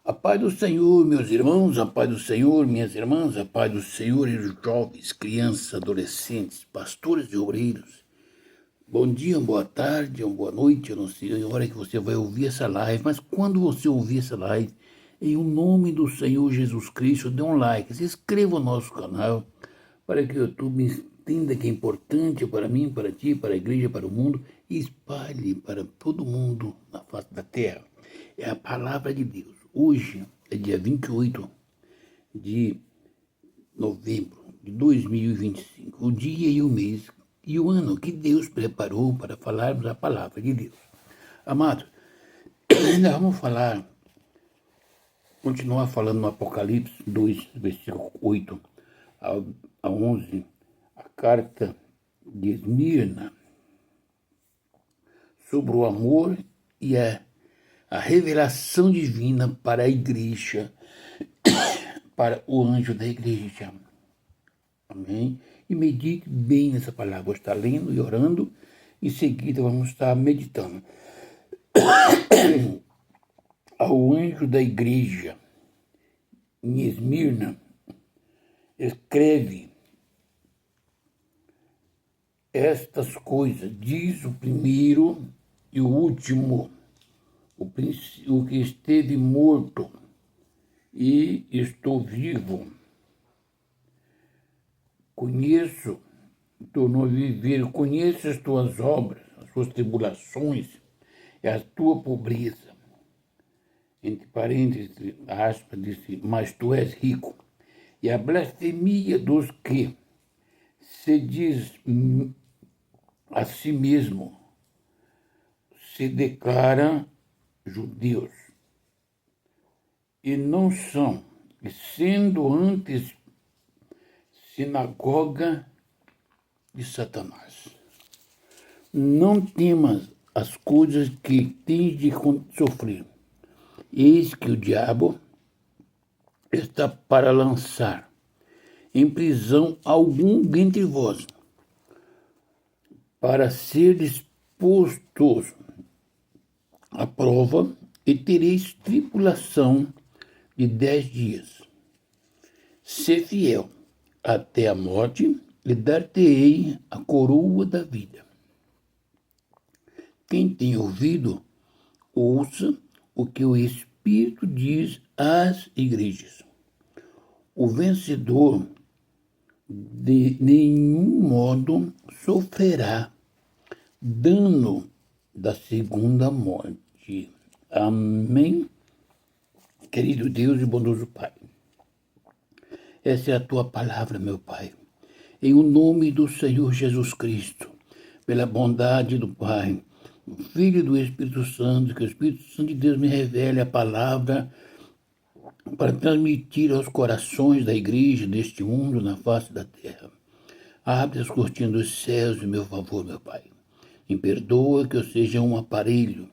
A paz do Senhor, meus irmãos, a paz do Senhor, minhas irmãs, a paz do Senhor e os jovens, crianças, adolescentes, pastores e obreiros. Bom dia, boa tarde, boa noite, eu não sei a hora que você vai ouvir essa live, mas quando você ouvir essa live, em nome do Senhor Jesus Cristo, dê um like, se inscreva no nosso canal, para que o YouTube entenda que é importante para mim, para ti, para a igreja, para o mundo, e espalhe para todo mundo na face da terra. É a palavra de Deus. Hoje é dia 28 de novembro de 2025, o dia e o mês e o ano que Deus preparou para falarmos a palavra de Deus. Amados, nós vamos continuar falando no Apocalipse 2, versículo 8 a 11, a carta de Esmirna, sobre o amor e a revelação divina para a igreja, para o anjo da igreja. Amém? E medite bem nessa palavra. Vou estar lendo e orando. Em seguida vamos estar meditando. Ao anjo da igreja em Esmirna, escreve estas coisas. Diz o primeiro e o último, o que esteve morto, e estou vivo. Conheço, tornou a viver, conheço as tuas obras, as tuas tribulações e a tua pobreza. Entre parênteses, aspas, disse, mas tu és rico. E a blasfemia dos que se diz a si mesmo, se declara judeus, e não são, e sendo antes sinagoga de Satanás. Não temas as coisas que tens de sofrer. Eis que o diabo está para lançar em prisão algum dentre vós, para ser expostos à prova, e tereis tribulação de 10 dias. Sê fiel até a morte, e dar-te-ei a coroa da vida. Quem tem ouvido, ouça o que o Espírito diz às igrejas. O vencedor de nenhum modo sofrerá dano da segunda morte. Amém? Querido Deus e bondoso Pai, essa é a tua palavra, meu Pai. Em o nome do Senhor Jesus Cristo, pela bondade do Pai, do Filho e do Espírito Santo, que o Espírito Santo de Deus me revele a palavra para transmitir aos corações da igreja deste mundo na face da terra. Abre as cortinas dos céus em meu favor, meu Pai. Me perdoa que eu seja um aparelho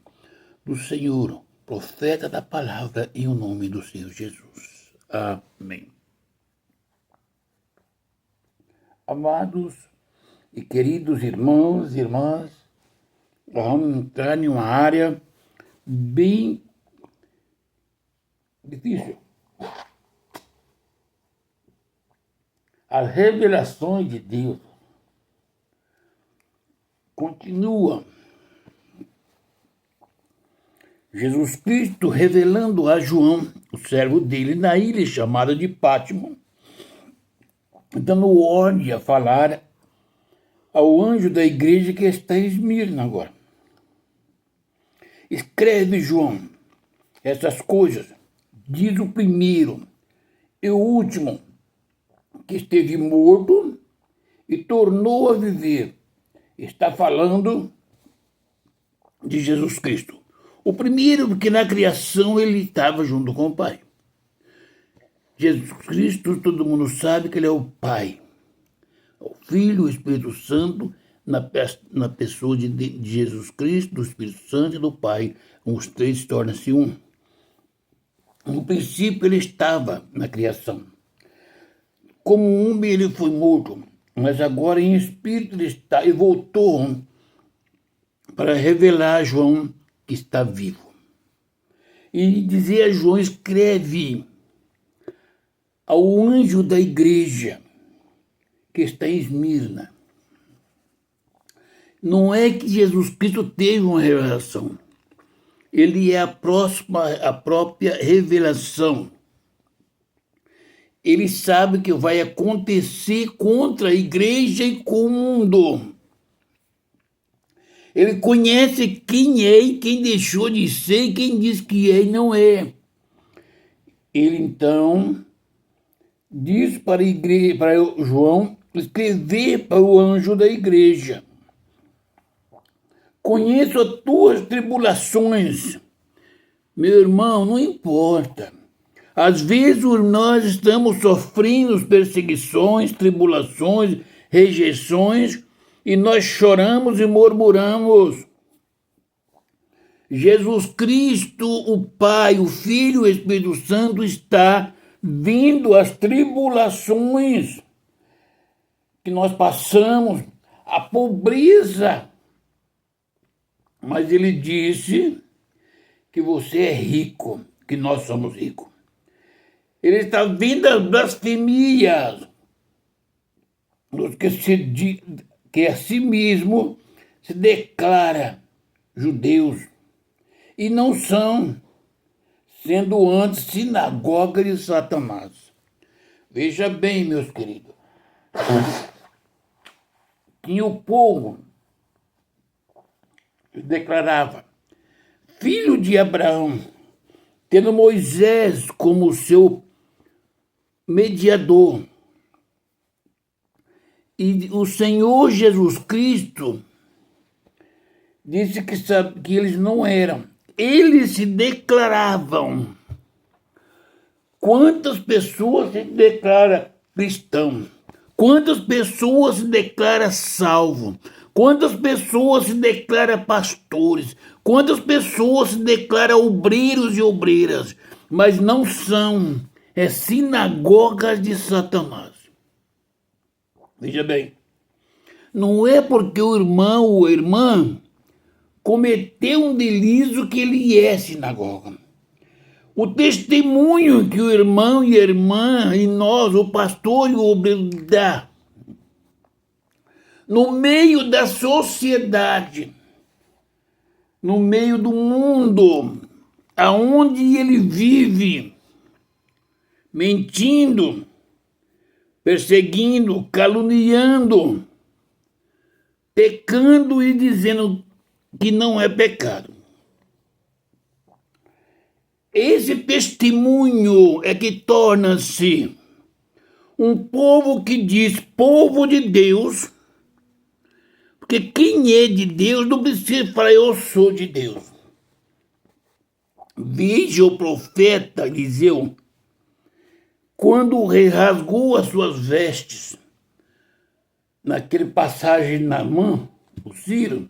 do Senhor, profeta da palavra, em o nome do Senhor Jesus. Amém. Amados e queridos irmãos e irmãs, nós vamos entrar em uma área bem difícil. As revelações de Deus continuam. Jesus Cristo revelando a João, o servo dele, na ilha chamada de Pátimo, dando ordem a falar ao anjo da igreja que está em Esmirna agora. Escreve, João, essas coisas, diz o primeiro e o último, que esteve morto e tornou a viver. Está falando de Jesus Cristo. O primeiro, porque na criação ele estava junto com o Pai. Jesus Cristo, todo mundo sabe que ele é o Pai. O Filho, o Espírito Santo, na pessoa de Jesus Cristo, do Espírito Santo e do Pai. Os três tornam-se um. No princípio ele estava na criação. Como homem ele foi morto, mas agora em espírito ele está e voltou para revelar a João que está vivo. e dizer a João: escreve ao anjo da igreja que está em Esmirna. Não é que Jesus Cristo teve uma revelação. Ele é a própria revelação. Ele sabe o que vai acontecer contra a igreja e com o mundo. Ele conhece quem é e quem deixou de ser e quem diz que é e não é. Ele então diz para João escrever para o anjo da igreja: conheço as tuas tribulações. Meu irmão, não importa. Às vezes nós estamos sofrendo perseguições, tribulações, rejeições, e nós choramos e murmuramos. Jesus Cristo, o Pai, o Filho e o Espírito Santo está vindo as tribulações que nós passamos, a pobreza. Mas ele disse que você é rico, que nós somos ricos. Ele está vendo as blasfemias dos que a si mesmo se declara judeus e não são, sendo antes sinagoga de Satanás. Veja bem, meus queridos, que o povo declarava filho de Abraão, tendo Moisés como seu mediador. E o Senhor Jesus Cristo disse que eles não eram. Eles se declaravam. Quantas pessoas se declaram cristão? Quantas pessoas se declaram salvo? Quantas pessoas se declaram pastores? Quantas pessoas se declaram obreiros e obreiras? Mas não são, sinagogas de Satanás. Veja bem, não é porque o irmão ou a irmã cometeu um delito que ele é sinagoga. O testemunho que o irmão e a irmã e nós, o pastor e o obreiro, dá no meio da sociedade, no meio do mundo, aonde ele vive, mentindo, perseguindo, caluniando, pecando e dizendo que não é pecado. Esse testemunho é que torna-se um povo que diz povo de Deus, porque quem é de Deus não precisa falar eu sou de Deus. Veja o profeta Eliseu, quando rasgou as suas vestes, naquele passagem na mão, o Ciro,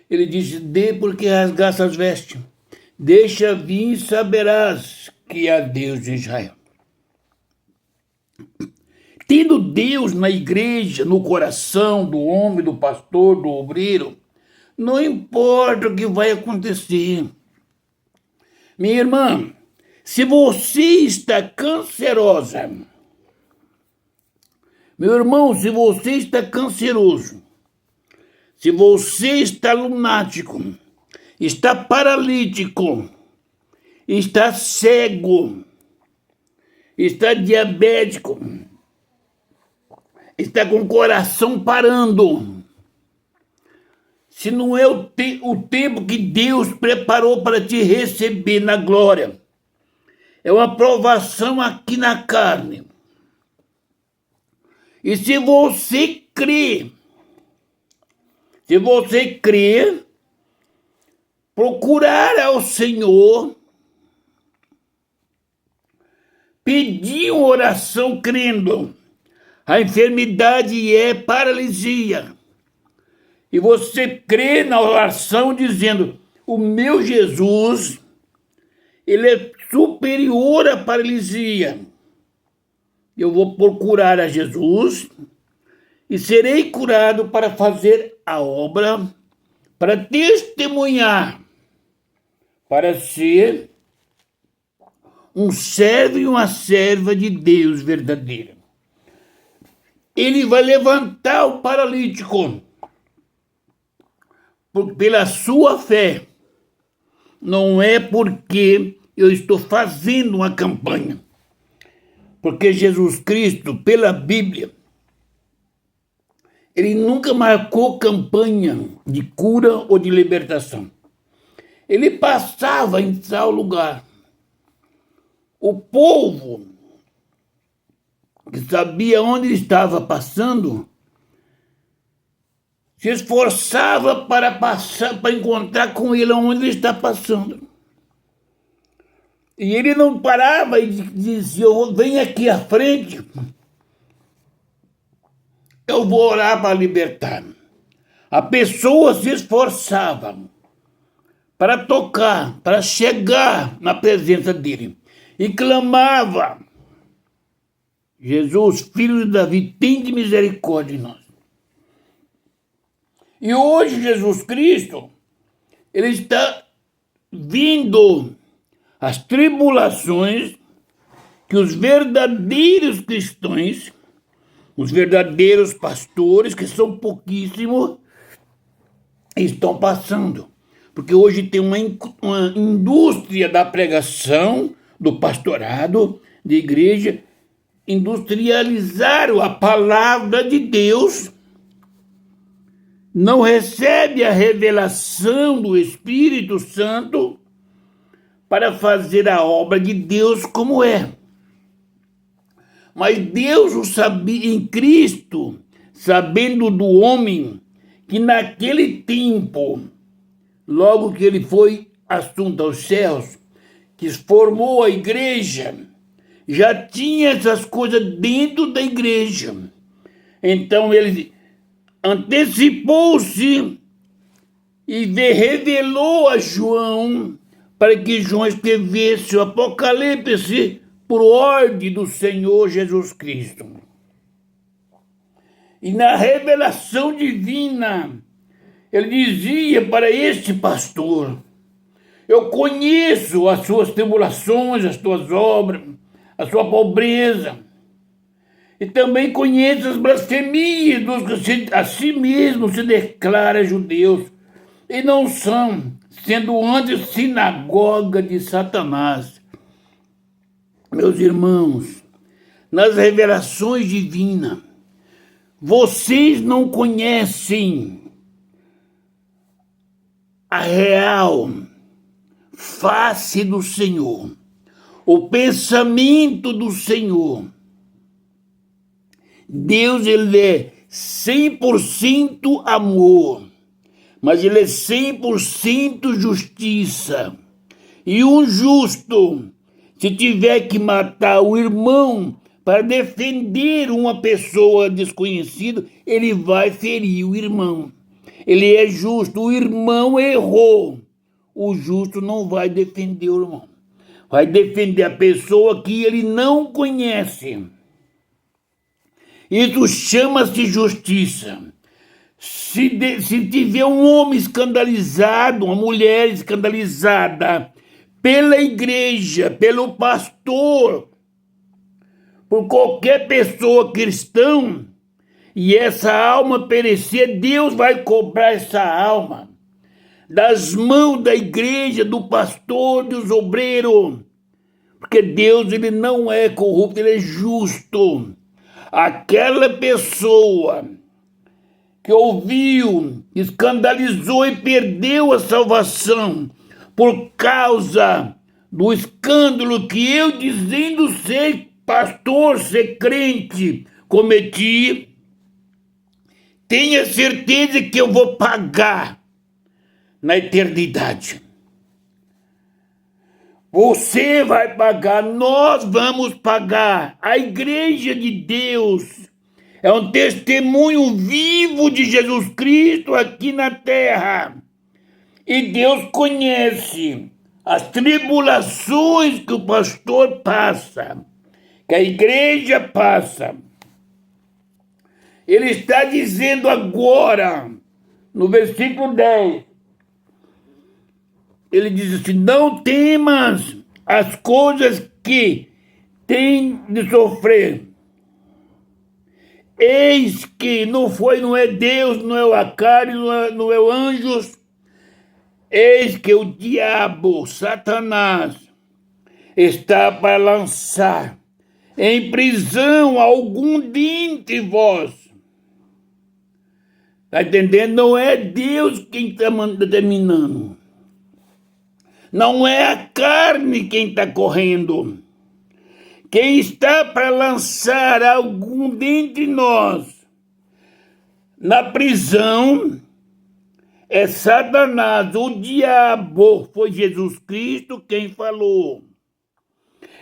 ele disse: dê porque rasgaste as vestes, deixa vir e saberás que há Deus em Israel. Tendo Deus na igreja, no coração do homem, do pastor, do obreiro, não importa o que vai acontecer. Minha irmã, se você está cancerosa, meu irmão, se você está canceroso, se você está lunático, está paralítico, está cego, está diabético, está com o coração parando, se não é o tempo que Deus preparou para te receber na glória, é uma provação aqui na carne. E se você crê, procurar ao Senhor, pedir uma oração crendo, a enfermidade é paralisia. E você crê na oração dizendo: o meu Jesus, ele é superior à paralisia. Eu vou procurar a Jesus e serei curado para fazer a obra, para testemunhar, para ser um servo e uma serva de Deus verdadeira. Ele vai levantar o paralítico pela sua fé. Não é porque eu estou fazendo uma campanha. Porque Jesus Cristo, pela Bíblia, ele nunca marcou campanha de cura ou de libertação. Ele passava em tal lugar. O povo que sabia onde ele estava passando se esforçava para passar, para encontrar com ele onde ele está passando. E ele não parava e dizia: vem aqui à frente, eu vou orar para libertar. A pessoa se esforçava para tocar, para chegar na presença dele. E clamava: Jesus, filho de Davi, tem de misericórdia de nós. E hoje Jesus Cristo, ele está vindo as tribulações que os verdadeiros cristãos, os verdadeiros pastores, que são pouquíssimos, estão passando. Porque hoje tem uma indústria da pregação, do pastorado, de igreja, industrializaram a palavra de Deus, não recebe a revelação do Espírito Santo para fazer a obra de Deus como é. Mas Deus o sabia em Cristo, sabendo do homem, que naquele tempo, logo que ele foi assunto aos céus, que formou a igreja, já tinha essas coisas dentro da igreja. Então ele antecipou-se e revelou a João para que João escrevesse o Apocalipse por ordem do Senhor Jesus Cristo. E na revelação divina, ele dizia para este pastor: eu conheço as suas tribulações, as tuas obras, a sua pobreza, e também conheço as blasfemias dos que a si mesmos se declaram judeus, e não são, sendo antes sinagoga de Satanás. Meus irmãos, nas revelações divinas, vocês não conhecem a real face do Senhor, o pensamento do Senhor. Deus, ele é 100% amor, mas ele é 100% justiça. E um justo, se tiver que matar o irmão para defender uma pessoa desconhecida, ele vai ferir o irmão. Ele é justo, o irmão errou. O justo não vai defender o irmão. Vai defender a pessoa que ele não conhece. Isso chama-se justiça. Se tiver um homem escandalizado, uma mulher escandalizada pela igreja, pelo pastor, por qualquer pessoa cristã, e essa alma perecer, Deus vai cobrar essa alma das mãos da igreja, do pastor, dos obreiros, porque Deus, ele não é corrupto, ele é justo. Aquela pessoa que ouviu, escandalizou e perdeu a salvação por causa do escândalo que eu, dizendo ser pastor, ser crente, cometi, tenha certeza que eu vou pagar na eternidade. Você vai pagar, nós vamos pagar. A igreja de Deus é um testemunho vivo de Jesus Cristo aqui na terra. E Deus conhece as tribulações que o pastor passa, que a igreja passa. Ele está dizendo agora, no versículo 10, ele diz assim: não temas, as coisas que tem de sofrer. Eis que não é Deus, não é a carne, não é anjos. Eis que o diabo, Satanás, está para lançar em prisão algum dentre vós. Está entendendo? Não é Deus quem está determinando. Não é a carne quem está correndo. Quem está para lançar algum dentre nós na prisão é Satanás, o diabo. Foi Jesus Cristo quem falou.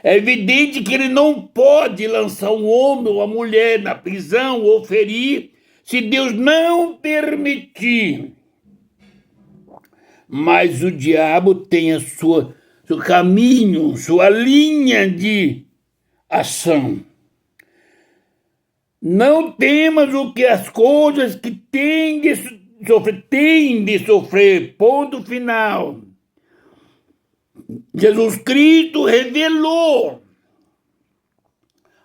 É evidente que ele não pode lançar um homem ou uma mulher na prisão ou ferir se Deus não permitir. Mas o diabo tem seu caminho, sua linha de ação. Não temas o que as coisas que tem de sofrer, ponto final. Jesus Cristo revelou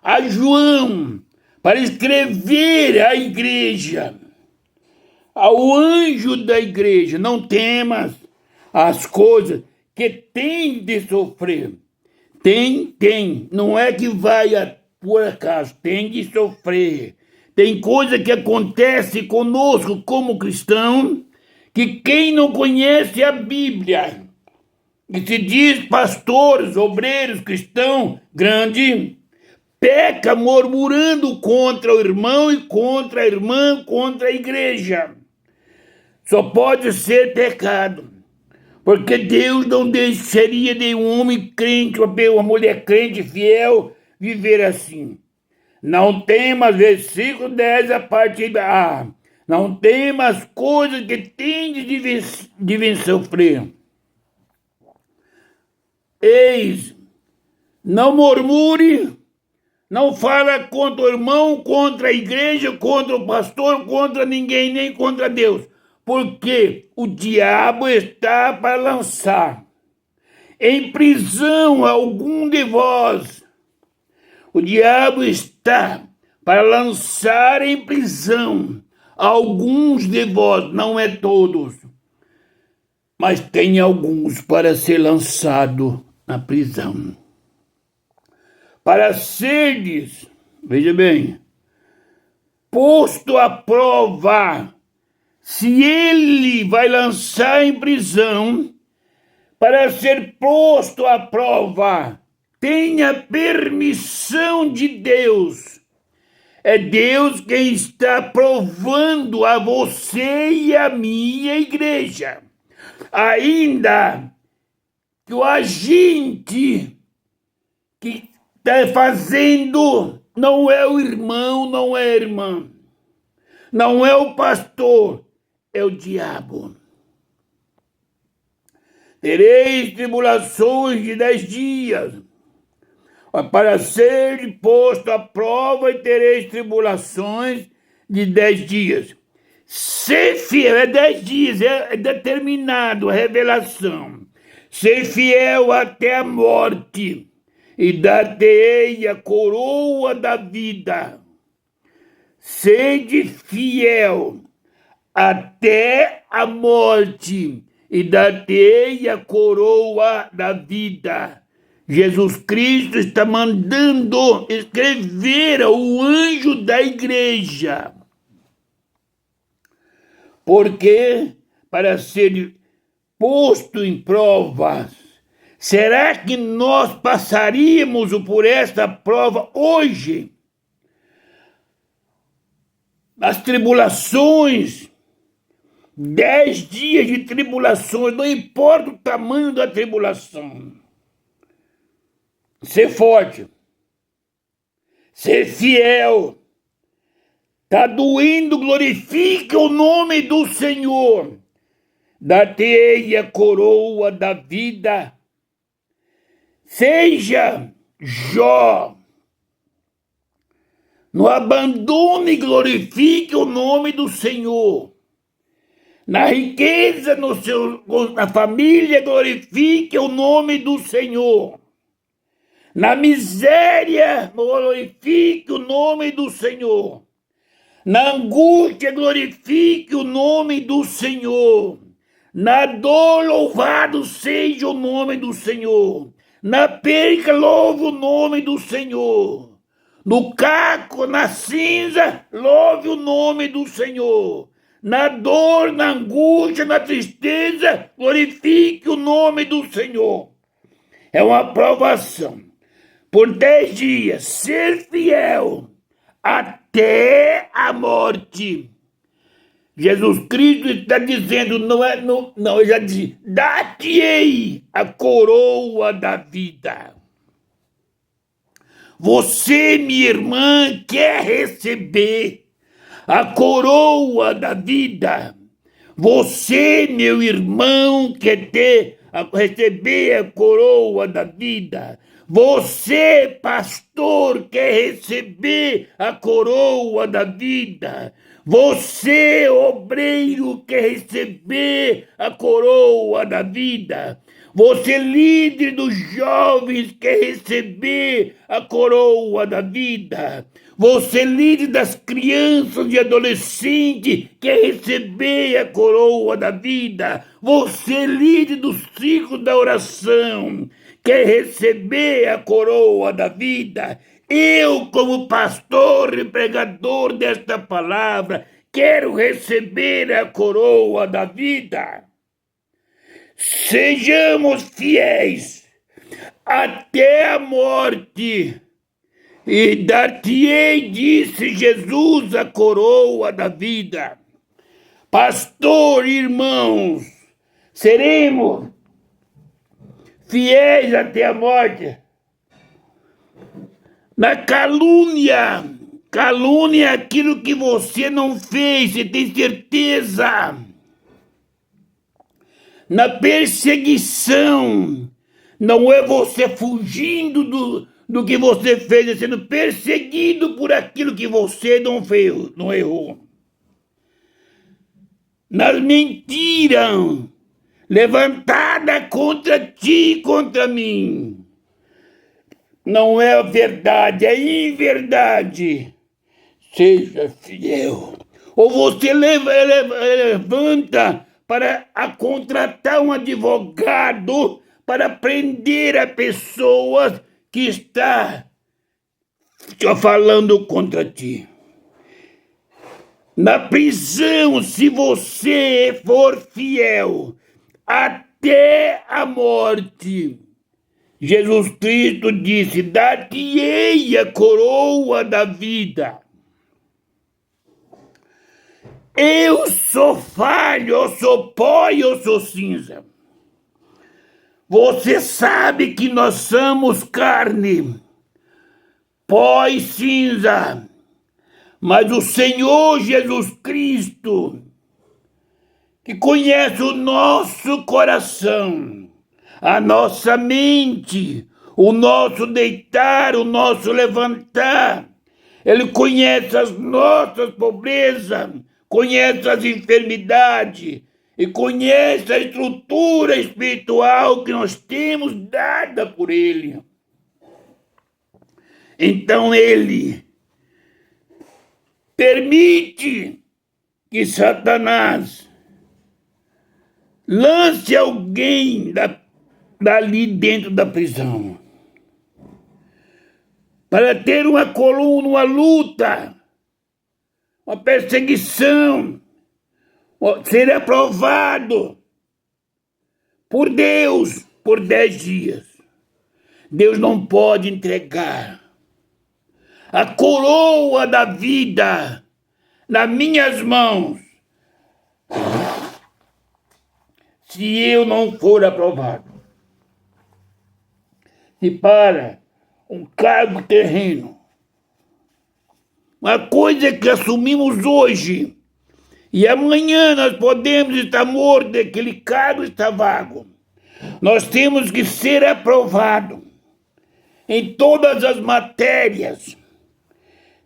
a João para escrever à igreja, ao anjo da igreja: não temas as coisas que tem de sofrer. Tem. Não é que vai por acaso, tem de sofrer. Tem coisa que acontece conosco como cristão, que quem não conhece a Bíblia, que se diz pastores, obreiros, cristão grande, peca murmurando contra o irmão e contra a irmã, contra a igreja. Só pode ser pecado, porque Deus não deixaria nenhum homem crente, uma mulher crente fiel, viver assim. Não temas, versículo 10, a parte A. Não temas coisas que tendes de sofrer. Eis, não murmure, não fala contra o irmão, contra a igreja, contra o pastor, contra ninguém, nem contra Deus. Porque o diabo está para lançar em prisão algum de vós. O diabo está para lançar em prisão alguns de vós, não é todos, mas tem alguns para ser lançado na prisão. Para serdes, veja bem, posto à prova, se ele vai lançar em prisão, para ser posto à prova, tenha permissão de Deus. É Deus quem está provando a você e a minha igreja. Ainda que o agente que está fazendo não é o irmão, não é a irmã, não é o pastor, é o diabo. Tereis tribulações de 10 dias, para ser posto à prova, e tereis tribulações de 10 dias. Ser fiel, é 10 dias, é determinado a revelação. Ser fiel até a morte, e dar-te-ei a coroa da vida. Sede fiel até a morte, e dar-te-ei a coroa da vida. Jesus Cristo está mandando escrever ao anjo da igreja. Porque, para ser posto em provas, será que nós passaríamos por esta prova hoje? As tribulações, 10 dias de tribulações, não importa o tamanho da tribulação. Ser forte, ser fiel, está doendo, glorifica o nome do Senhor. Dar-te-ei a coroa da vida. Seja Jó, não abandone e glorifique o nome do Senhor. Na riqueza, na família, glorifique o nome do Senhor. Na miséria, glorifique o nome do Senhor. Na angústia, glorifique o nome do Senhor. Na dor, louvado seja o nome do Senhor. Na perca, louve o nome do Senhor. No caco, na cinza, louve o nome do Senhor. Na dor, na angústia, na tristeza, glorifique o nome do Senhor. É uma provação. Por 10 dias, ser fiel até a morte. Jesus Cristo está dizendo, não, ele já disse, dar-te-ei a coroa da vida. Você, minha irmã, quer receber a coroa da vida. Você, meu irmão, quer receber a coroa da vida. Você, pastor, quer receber a coroa da vida. Você, obreiro, quer receber a coroa da vida. Você, líder dos jovens, quer receber a coroa da vida. Você, líder das crianças e adolescentes, quer receber a coroa da vida. Você, líder dos ciclos da oração, quer receber a coroa da vida. Eu, como pastor e pregador desta palavra, quero receber a coroa da vida. Sejamos fiéis até a morte, e dar-te-ei, disse Jesus, a coroa da vida. Pastor, irmãos, seremos fiéis até a morte. Na calúnia é aquilo que você não fez, você tem certeza. Na perseguição, não é você fugindo do que você fez, é sendo perseguido por aquilo que você não fez, não errou. Nas mentiras, levantada contra ti e contra mim, não é a verdade, é inverdade. Seja fiel. Ou você levanta para contratar um advogado para prender a pessoas que está falando contra ti. Na prisão, se você for fiel até a morte, Jesus Cristo disse, dar-te-ei a coroa da vida. Eu sou falho, eu sou pó e eu sou cinza. Você sabe que nós somos carne, pó e cinza. Mas o Senhor Jesus Cristo, que conhece o nosso coração, a nossa mente, o nosso deitar, o nosso levantar, Ele conhece as nossas pobrezas, conhece as enfermidades e conhece a estrutura espiritual que nós temos dada por Ele. Então Ele permite que Satanás lance alguém dali dentro da prisão para ter uma coluna, uma luta, uma perseguição, ser aprovado por Deus por 10 dias. Deus não pode entregar a coroa da vida nas minhas mãos se eu não for aprovado. Se para um cargo terreno, uma coisa que assumimos hoje, e amanhã nós podemos estar mortos, aquele cargo está vago. Nós temos que ser aprovados em todas as matérias.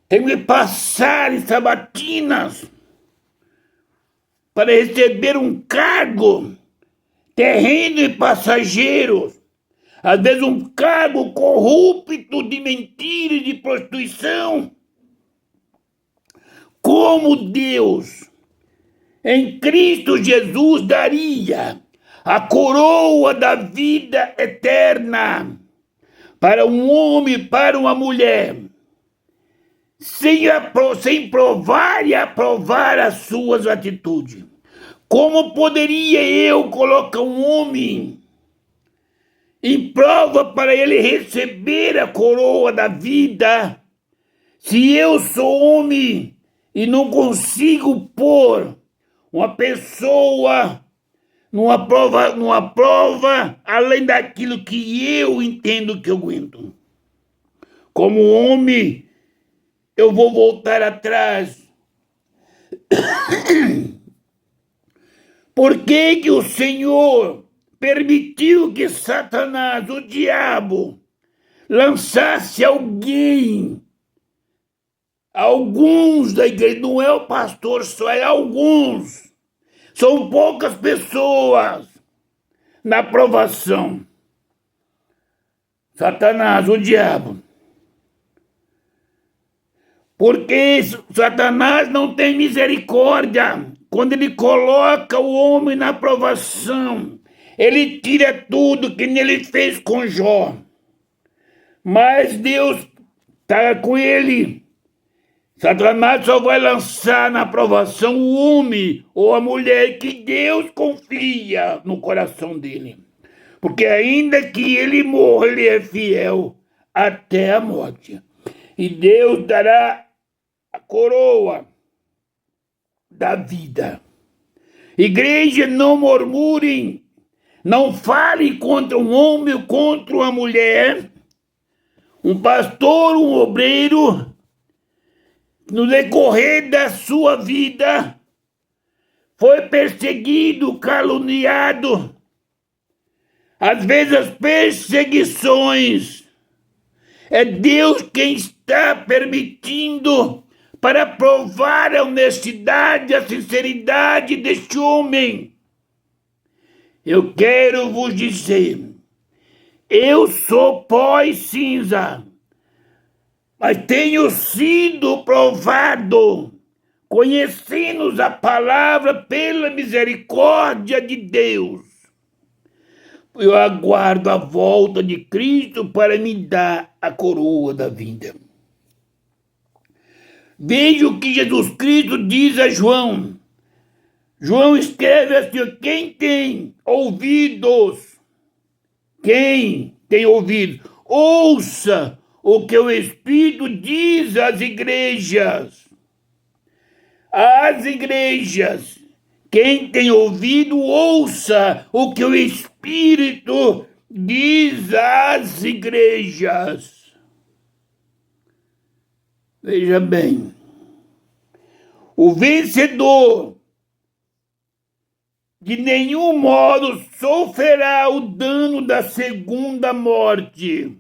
Temos que passar em sabatinas para receber um cargo terreno e passageiros. às vezes um cargo corrupto de mentira e de prostituição. Como Deus, em Cristo Jesus, daria a coroa da vida eterna para um homem, para uma mulher, sem provar e aprovar as suas atitudes. Como poderia eu colocar um homem em prova para ele receber a coroa da vida, se eu sou homem e não consigo pôr uma pessoa numa prova além daquilo que eu entendo que eu aguento? Como homem, eu vou voltar atrás. Por que o Senhor permitiu que Satanás, o diabo, lançasse alguns da igreja? Não é o pastor só, é alguns. São poucas pessoas na provação. Satanás, o diabo. Porque Satanás não tem misericórdia. Quando ele coloca o homem na provação, ele tira tudo que ele fez com Jó. Mas Deus está com ele. Satanás só vai lançar na provação o homem ou a mulher que Deus confia no coração dele. Porque ainda que ele morra, ele é fiel até a morte. E Deus dará a coroa da vida. Igreja, não murmurem, não fale contra um homem ou contra uma mulher, um pastor, um obreiro, no decorrer da sua vida, foi perseguido, caluniado. Às vezes as perseguições é Deus quem está permitindo para provar a honestidade, a sinceridade deste homem. Eu quero vos dizer, eu sou pó e cinza, mas tenho sido provado, conhecendo a palavra pela misericórdia de Deus. Eu aguardo a volta de Cristo para me dar a coroa da vida. Veja o que Jesus Cristo diz a João. João escreve assim: quem tem ouvidos, ouça o que o Espírito diz às igrejas. Às igrejas, quem tem ouvido, ouça o que o Espírito diz às igrejas. Veja bem, o vencedor de nenhum modo sofrerá o dano da segunda morte.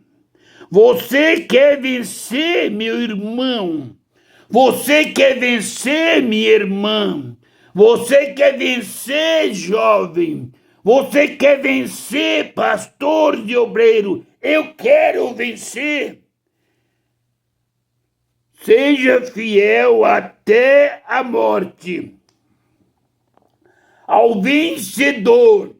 Você quer vencer, meu irmão? Você quer vencer, minha irmã? Você quer vencer, jovem? Você quer vencer, pastor e obreiro? Eu quero vencer. Seja fiel até a morte. Ao vencedor,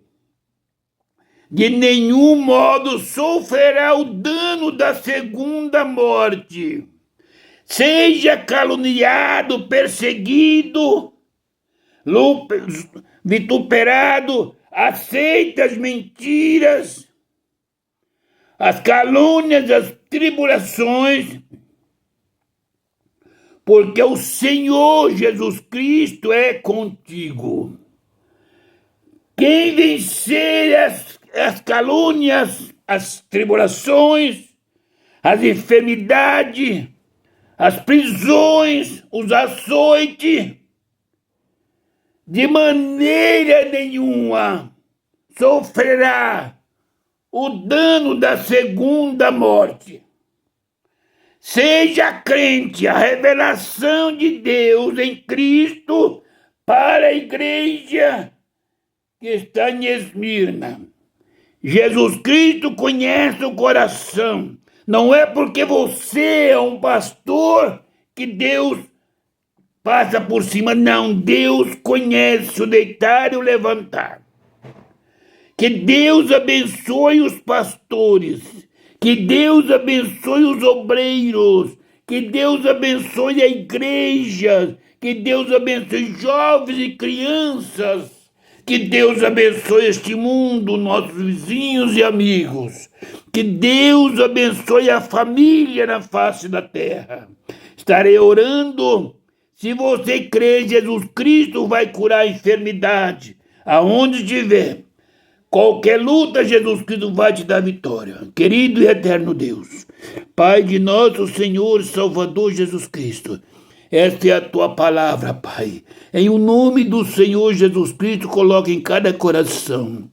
de nenhum modo sofrerá o dano da segunda morte. Seja caluniado, perseguido, vituperado, aceita as mentiras, as calúnias, as tribulações, porque o Senhor Jesus Cristo é contigo. Quem vencer as calúnias, as tribulações, as enfermidades, as prisões, os açoites, de maneira nenhuma sofrerá o dano da segunda morte. Seja crente, a revelação de Deus em Cristo para a igreja que está em Esmirna. Jesus Cristo conhece o coração. Não é porque você é um pastor que Deus passa por cima. Não, Deus conhece o deitar e o levantar. Que Deus abençoe os pastores. Que Deus abençoe os obreiros. Que Deus abençoe a igreja. Que Deus abençoe jovens e crianças. Que Deus abençoe este mundo, nossos vizinhos e amigos. Que Deus abençoe a família na face da terra. Estarei orando. Se você crê, Jesus Cristo vai curar a enfermidade, aonde estiver. Qualquer luta, Jesus Cristo vai te dar vitória. Querido e eterno Deus, Pai de nosso Senhor e Salvador Jesus Cristo, esta é a tua palavra, Pai. Em o nome do Senhor Jesus Cristo, coloque em cada coração,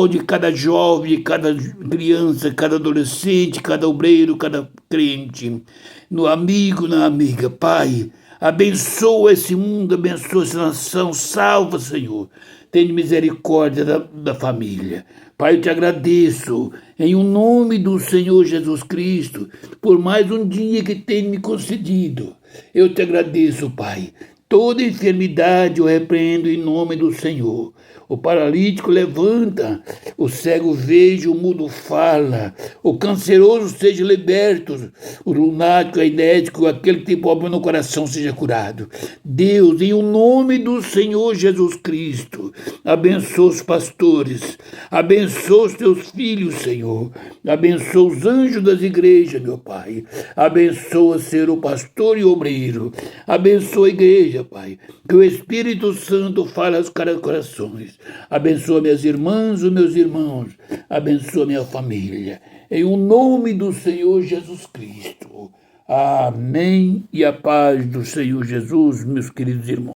de cada jovem, cada criança, cada adolescente, cada obreiro, cada crente, no amigo, na amiga, Pai. Abençoa esse mundo, abençoa essa nação, salva, Senhor. Tenha misericórdia da família. Pai, eu te agradeço, em o nome do Senhor Jesus Cristo, por mais um dia que tem me concedido. Eu te agradeço, Pai. Toda enfermidade eu repreendo em nome do Senhor. O paralítico levanta, o cego veja, o mudo fala, o canceroso seja liberto, o lunático, a idético, aquele que tem problema no coração seja curado. Deus, em o nome do Senhor Jesus Cristo, abençoa os pastores, abençoa os teus filhos, Senhor, abençoa os anjos das igrejas, meu Pai, abençoa ser o pastor e obreiro, abençoa a igreja, Pai, que o Espírito Santo fale aos corações. Abençoa minhas irmãs e meus irmãos. Abençoa minha família. Em o nome do Senhor Jesus Cristo. Amém. E a paz do Senhor Jesus, meus queridos irmãos.